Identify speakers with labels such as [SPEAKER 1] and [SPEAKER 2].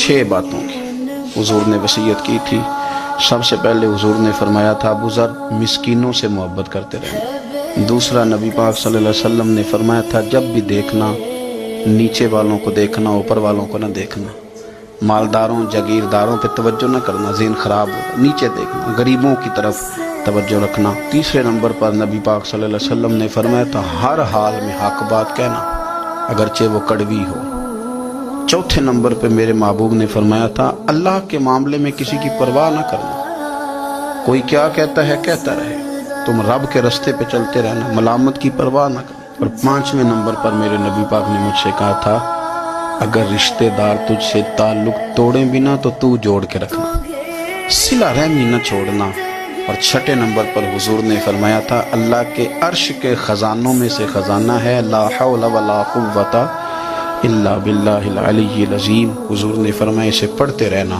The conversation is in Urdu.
[SPEAKER 1] 6 باتوں کی حضور نے وصیت کی تھی۔ سب سے پہلے حضور نے فرمایا تھا ابو ذر مسکینوں سے محبت کرتے رہنا۔ دوسرا نبی پاک صلی اللہ علیہ وسلم نے فرمایا تھا جب بھی دیکھنا نیچے والوں کو دیکھنا، اوپر والوں کو نہ دیکھنا، مالداروں جاگیرداروں پہ توجہ نہ کرنا، ذہن خراب ہوگا، نیچے دیکھنا، غریبوں کی طرف توجہ رکھنا۔ تیسرے نمبر پر نبی پاک صلی اللہ علیہ وسلم نے فرمایا تھا ہر حال میں حق بات کہنا اگرچہ وہ کڑوی ہو۔ چوتھے نمبر پہ میرے محبوب نے فرمایا تھا اللہ کے معاملے میں کسی کی پرواہ نہ کرنا، کوئی کیا کہتا ہے کہتا رہے، تم رب کے رستے پہ چلتے رہنا، ملامت کی پرواہ نہ کرنا۔ اور 5ویں نمبر پر میرے نبی پاک نے مجھ سے کہا تھا اگر رشتہ دار تجھ سے تعلق توڑیں بھی نہ تو جوڑ کے رکھنا، صلہ رحمی نہ چھوڑنا۔ اور 6 نمبر پر حضور نے فرمایا تھا اللہ کے عرش کے خزانوں میں سے خزانہ ہے لا حول ولا قوت الا باللہ العلی العظیم۔ حضور نے فرمایا اسے پڑھتے رہنا